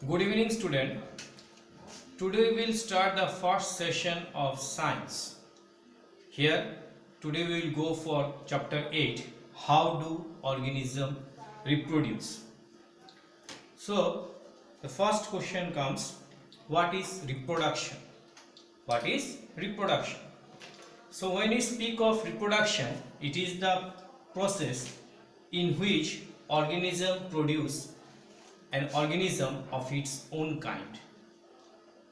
Good evening, student. Today we will start the first session of science. Here, today we will go for chapter 8. How do organisms reproduce? So, the first question comes, what is reproduction? What is reproduction? So, when we speak of reproduction, it is the process in which organisms produce an organism of its own kind.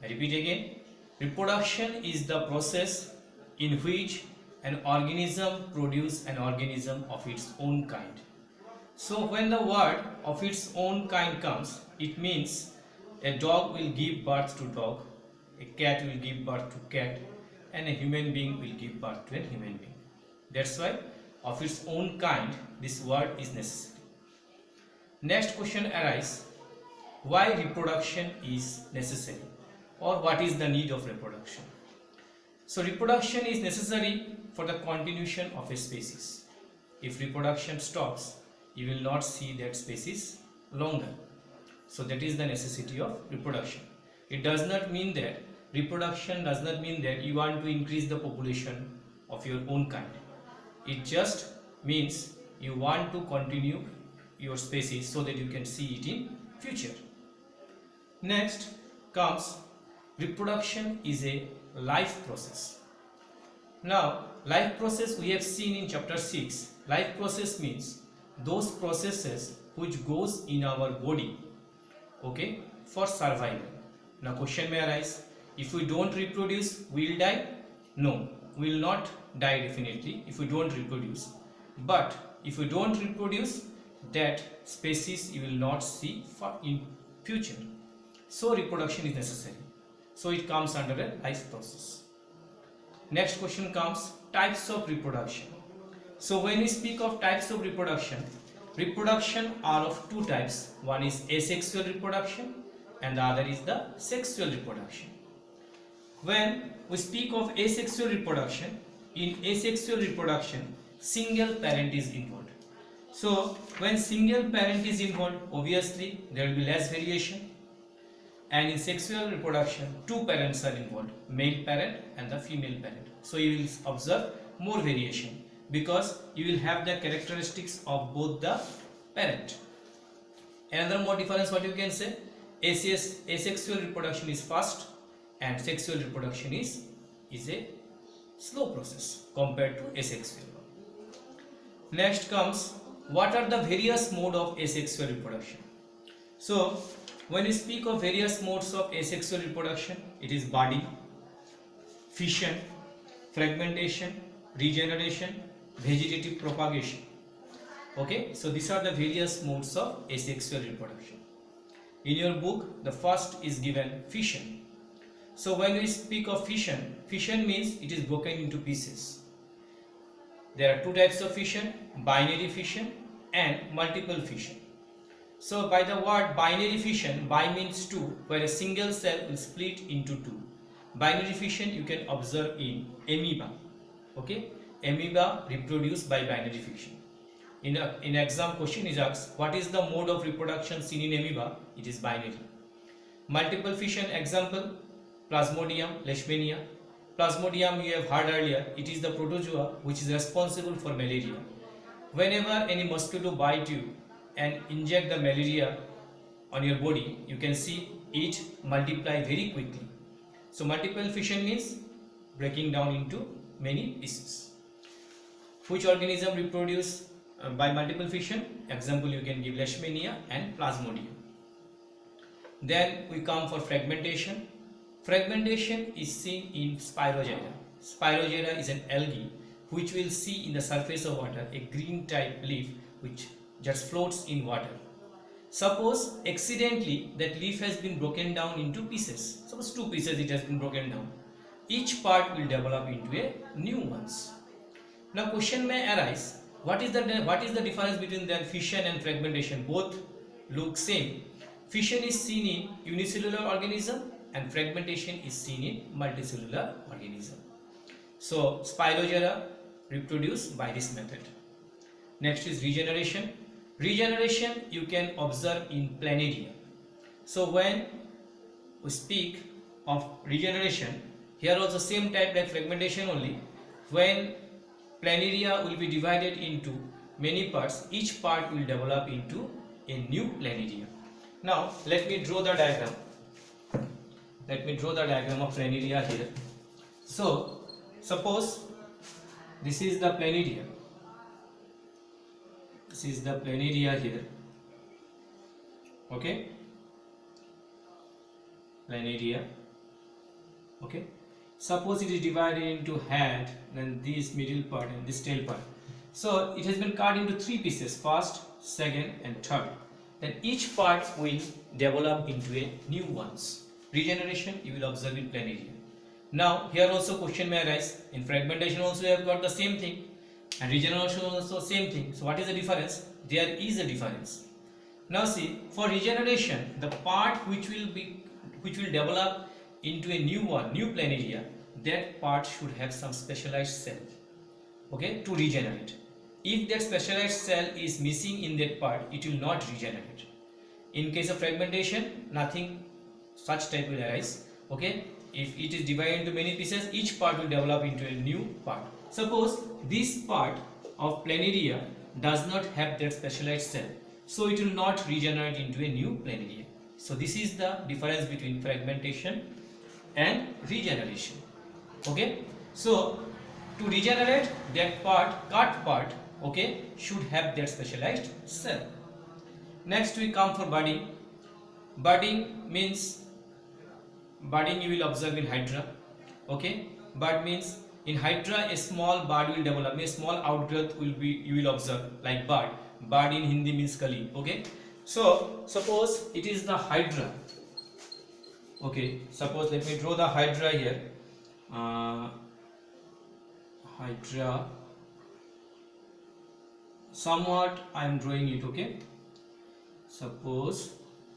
I repeat again, reproduction is the process in which an organism produces an organism of its own kind. So when the word of its own kind comes, it means a dog will give birth to dog, a cat will give birth to cat, and a human being will give birth to a human being. That's why of its own kind this word is necessary. Next question arises, why reproduction is necessary, or what is the need of reproduction? So reproduction is necessary for the continuation of a species. If reproduction stops, you will not see that species longer. So that is the necessity of reproduction. It does not mean that reproduction does not mean that you want to increase the population of your own kind. It just means you want to continue your species so that you can see it in future. Next comes reproduction is a life process. Now life process we have seen in chapter 6. Life process means those processes which goes in our body, okay, for survival. Now question may arise, if we don't reproduce we will die? No, we will not die definitely if we don't reproduce, but if we don't reproduce, that species you will not see for in future. So reproduction is necessary. So it comes under a life process. Next question comes, types of reproduction. So when we speak of types of reproduction, reproduction are of two types. One is asexual reproduction and the other is the sexual reproduction. When we speak of asexual reproduction, in asexual reproduction, single parent is involved. So when single parent is involved, obviously there will be less variation. And in sexual reproduction, two parents are involved, male parent and the female parent. So you will observe more variation because you will have the characteristics of both the parent. Another more difference what you can say, asexual reproduction is fast and sexual reproduction is a slow process compared to asexual. Next comes, what are the various modes of asexual reproduction? So when we speak of various modes of asexual reproduction, it is budding, fission, fragmentation, regeneration, vegetative propagation. Okay, so these are the various modes of asexual reproduction. In your book, the first is given fission. So when we speak of fission, fission means it is broken into pieces. There are two types of fission, binary fission and multiple fission. So by the word binary fission, bi means two, where a single cell will split into two. Binary fission you can observe in amoeba. Okay, amoeba reproduce by binary fission. In exam question is asked, what is the mode of reproduction seen in amoeba? It is binary. Multiple fission example, Plasmodium, Leishmania. Plasmodium you have heard earlier, it is the protozoa which is responsible for malaria. Whenever any mosquito bite you and inject the malaria on your body, you can see it multiply very quickly. So multiple fission means breaking down into many pieces. Which organism reproduce by multiple fission? Example you can give Leishmania and Plasmodium. Then we come for fragmentation. Fragmentation is seen in Spirogyra. Spirogyra is an algae which will see in the surface of water a green type leaf which just floats in water. Suppose accidentally that leaf has been broken down into pieces. Suppose two pieces it has been broken down. Each part will develop into a new ones. Now question may arise, what is the difference between the fission and fragmentation? Both look same. Fission is seen in unicellular organism and fragmentation is seen in multicellular organism. So Spirogyra reproduce by this method. Next is regeneration. Regeneration you can observe in planaria. So when we speak of regeneration, here also same type like fragmentation only. When planaria will be divided into many parts, each part will develop into a new planaria. Now let me draw the diagram. Let me draw the diagram of planaria here. So suppose this is the planaria. This is the planaria here. Okay, planaria. Okay, suppose it is divided into head, then this middle part and this tail part. So it has been cut into three pieces, first, second and third. Then each part will develop into a new ones. Regeneration you will observe in planaria. Now here also question may arise. In fragmentation also you have got the same thing, and regeneration also same thing. So what is the difference? There is a difference. Now see, for regeneration, the part which will develop into a new one, new planaria, that part should have some specialized cell, okay, to regenerate. If that specialized cell is missing in that part, it will not regenerate. In case of fragmentation, nothing such type will arise. Okay, if it is divided into many pieces, each part will develop into a new part. Suppose this part of planaria does not have that specialized cell, so it will not regenerate into a new planaria. So this is the difference between fragmentation and regeneration. Okay, so to regenerate, that part, cut part, okay, should have that specialized cell. Next we come for budding. Budding means, budding you will observe in hydra. Okay, bud means in hydra a small bud will develop, a small outgrowth will be, you will observe like bud. Bud in Hindi means kali. Okay, so suppose it is the hydra. Okay, suppose let me draw the hydra here. Hydra, somewhat I am drawing it. Okay, suppose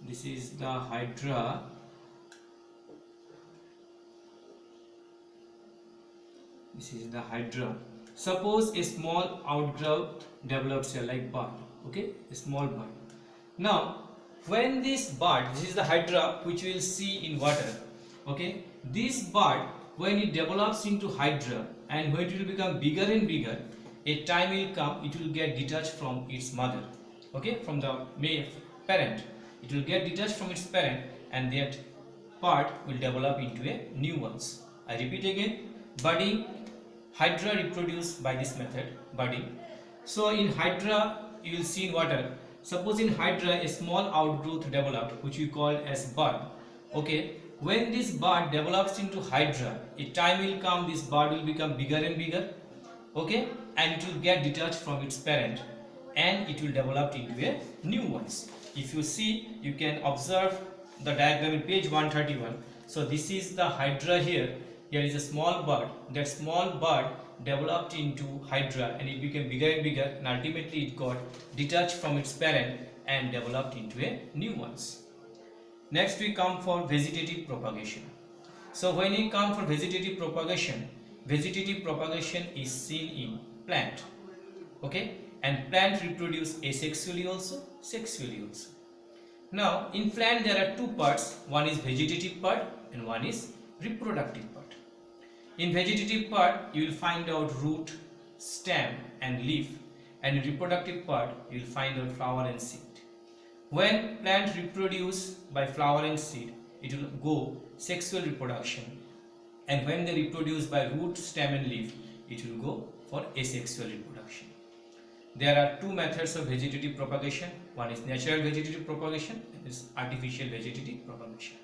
this is the hydra. This is the hydra. Suppose a small outgrowth develops here like bud. Okay, a small bud. Now when this bud, this is the hydra which we will see in water. Okay, this bud, when it develops into hydra and when it will become bigger and bigger, a time will come it will get detached from its mother. Okay, from the male parent, it will get detached from its parent, and that part will develop into a new ones. I repeat again, budding, hydra reproduce by this method, budding. So in hydra you will see in water, suppose in hydra a small outgrowth developed which we call as bud. Okay, when this bud develops into hydra, a time will come this bud will become bigger and bigger. Okay, and it will get detached from its parent and it will develop into a new ones. If you see, you can observe the diagram in page 131. So this is the hydra here. Here is a small bud. That small bud developed into hydra and it became bigger and bigger, and ultimately it got detached from its parent and developed into a new ones. Next we come for vegetative propagation. So when we come for vegetative propagation is seen in plant. Okay, and plant reproduce asexually also, sexually also. Now in plant there are two parts, one is vegetative part and one is reproductive part. In vegetative part you will find out root, stem and leaf, and in reproductive part you will find out flower and seed. When plant reproduce by flower and seed, it will go sexual reproduction, and when they reproduce by root, stem and leaf, it will go for asexual reproduction. There are two methods of vegetative propagation. One is natural vegetative propagation and is artificial vegetative propagation.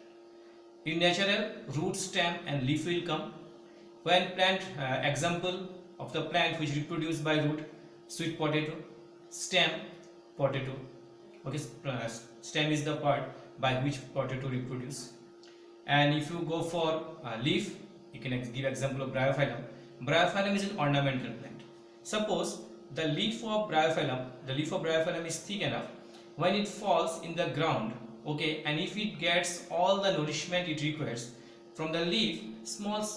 In natural, root, stem and leaf will come. When plant, example of the plant which reproduce by root, sweet potato, stem, potato. Okay, stem is the part by which potato reproduce. And if you go for leaf, you can give example of bryophyllum. Bryophyllum is an ornamental plant. Suppose the leaf of bryophyllum is thick enough. When it falls in the ground, okay, and if it gets all the nourishment it requires from the leaf, small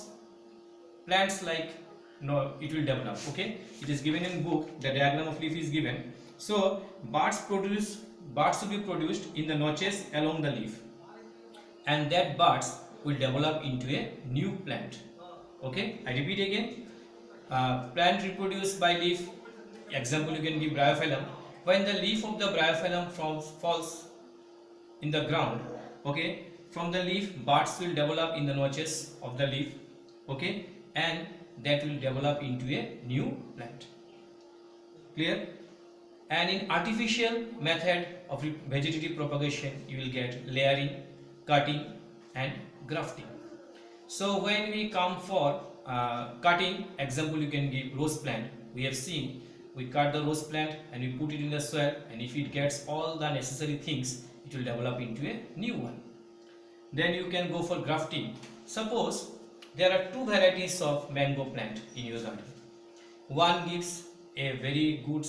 plants like it will develop. Okay, it is given in book, the diagram of leaf is given. So buds will be produced in the notches along the leaf. and that buds will develop into a new plant. Okay, I repeat again. Plant reproduced by leaf. Example you can give bryophyllum. When the leaf of the bryophyllum falls in the ground, okay, from the leaf buds will develop in the notches of the leaf, okay, and that will develop into a new plant. Clear? And in artificial method of vegetative propagation, you will get layering, cutting and grafting. So when we come for cutting, example you can give rose plant. We have seen, we cut the rose plant and we put it in the soil, and if it gets all the necessary things, it will develop into a new one. Then you can go for grafting. Suppose there are two varieties of mango plant in your garden. One gives a very good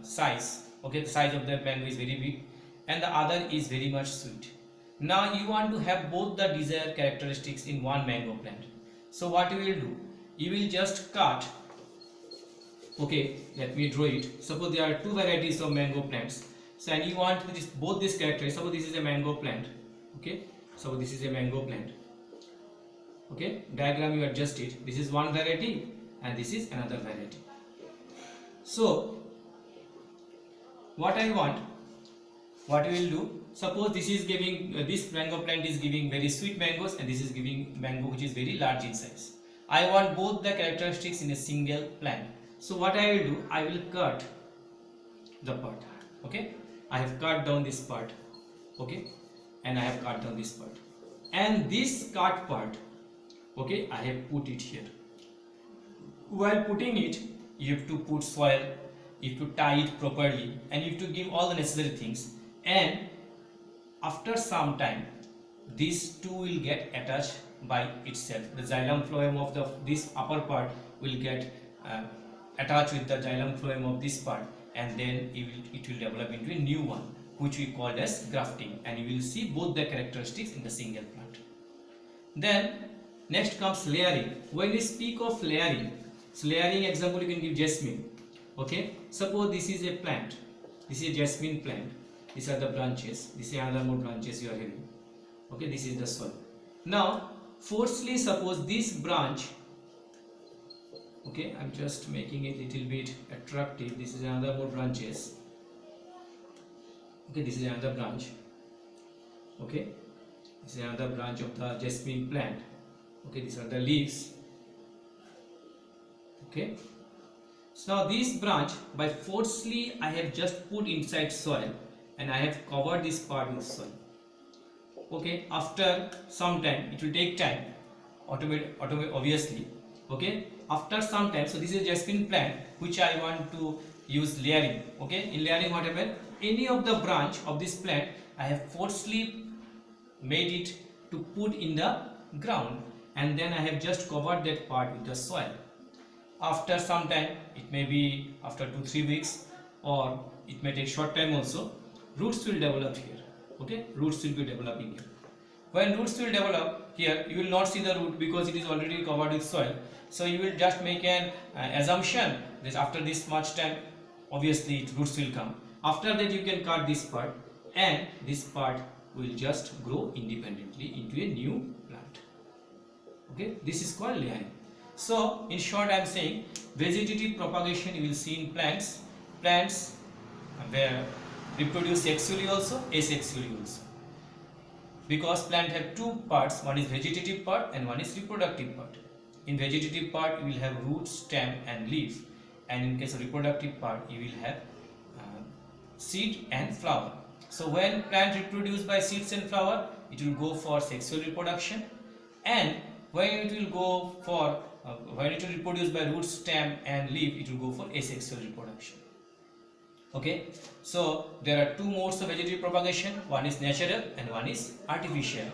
size, okay, the size of the mango is very big, and the other is very much sweet. Now you want to have both the desired characteristics in one mango plant. So what you will do, you will just cut, okay, let me draw it. Suppose there are two varieties of mango plants, so and you want this, both these characteristics. Suppose this is a mango plant, okay, so this is a mango plant, okay, diagram you adjust it. This is one variety and this is another variety. So what I want, what we will do, suppose this is giving this mango plant is giving very sweet mangoes and this is giving mango which is very large in size. I want both the characteristics in a single plant. So what I will do, I will cut the part, okay, I have cut down this part, okay, and I have cut down this part, and this cut part, okay, I have put it here. While putting it, you have to put soil, you have to tie it properly, and you have to give all the necessary things, and after some time these two will get attached by itself. The xylem phloem of this upper part will get attached with the xylem phloem of this part, and then it will develop into a new one which we call as grafting, and you will see both the characteristics in the single plant. Then next comes layering. When we speak of layering, so layering example you can give jasmine, okay, suppose this is a plant, this is a jasmine plant, these are the branches, this is another more branches you are having, okay, this is the soil. Now firstly, suppose this branch, okay, I'm just making it little bit attractive, this is another more branches, okay, this is another branch, okay, this is another branch of the jasmine plant, okay, these are the leaves, okay. So now this branch, by forcefully I have just put inside soil and I have covered this part with soil, okay. After some time, it will take time, obviously, okay. After some time, so this is a jasmine plant which I want to use layering, okay. In layering what happened, any of the branch of this plant I have forcefully made it to put in the ground, and then I have just covered that part with the soil. After some time, it may be after 2-3 weeks, or it may take short time also, roots will develop here, okay, roots will be developing here. When roots will develop here, you will not see the root because it is already covered with soil, so you will just make an assumption that after this much time obviously roots will come. After that you can cut this part, and this part will just grow independently into a new plant, okay. This is called layering. So in short I am saying, vegetative propagation you will see in plants where reproduce sexually also, asexually also, because plant have two parts, one is vegetative part and one is reproductive part. In vegetative part you will have root, stem and leaf, and in case of reproductive part you will have seed and flower. So when plant reproduce by seeds and flower, it will go for sexual reproduction, and when it will go for when it will reproduce by root, stem and leaf, it will go for asexual reproduction, okay. So there are two modes of vegetative propagation, one is natural and one is artificial.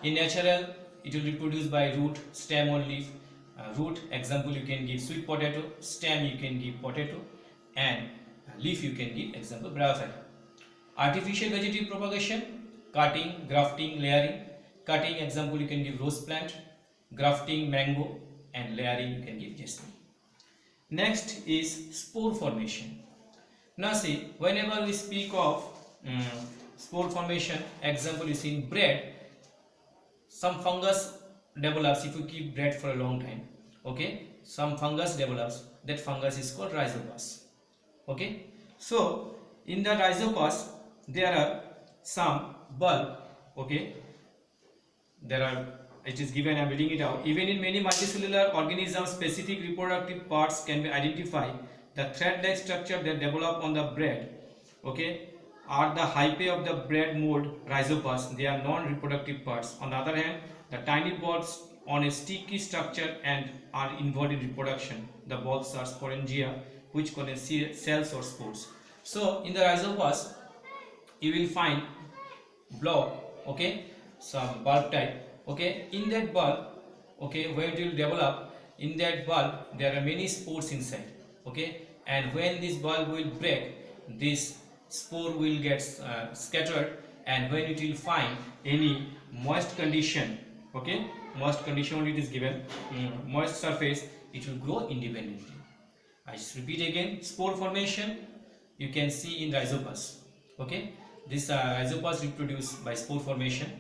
In natural, it will reproduce by root, stem or leaf. Root example you can give sweet potato, stem you can give potato, and leaf you can give example bryophyllum. Artificial vegetative propagation, cutting, grafting, layering. Cutting example you can give rose plant, grafting mango, and layering you can give jasmine. Next is spore formation. Now see, whenever we speak of spore formation, example you see in bread, some fungus develops if you keep bread for a long time. Okay, some fungus develops. That fungus is called rhizopus. Okay, so in the rhizopus there are some bulb. Okay, there are, it is given, I am reading it out. Even in many multicellular organisms, specific reproductive parts can be identified. The thread-like structure that develop on the bread, okay, are the hyphae of the bread mold rhizopus. They are non-reproductive parts. On the other hand, the tiny bulbs on a sticky structure and are involved in reproduction. The bulbs are sporangia, which contain cells or spores. So in the rhizopus you will find blob, okay, some bulb type. Okay, in that bulb, okay, when it will develop, in that bulb there are many spores inside. Okay, and when this bulb will break, this spore will get scattered, and when it will find any moist condition, okay, moist condition only it is given, moist surface, it will grow independently. I just repeat again, spore formation you can see in rhizopus. Okay, this rhizopus reproduce by spore formation.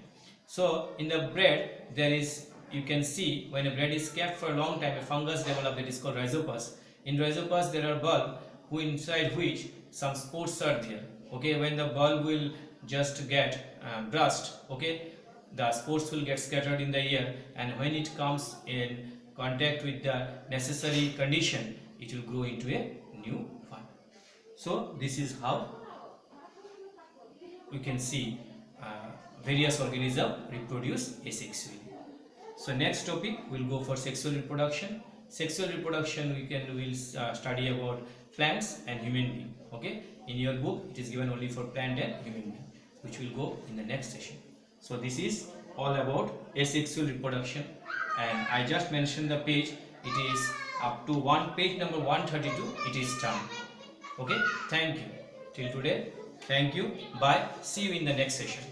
So in the bread there is, you can see when a bread is kept for a long time, a fungus develops that is called rhizopus. In rhizopus there are bulb who inside which some spores are there. Okay, when the bulb will just get burst, okay, the spores will get scattered in the air, and when it comes in contact with the necessary condition, it will grow into a new one. So this is how we can see various organisms reproduce asexually. So next topic we'll go for sexual reproduction. Sexual reproduction we'll study about plants and human being. Okay, in your book it is given only for plant and human being, which will go in the next session. So this is all about asexual reproduction, and I just mentioned the page. It is up to page number 132. It is done. Okay, thank you till today. Thank you. Bye. See you in the next session.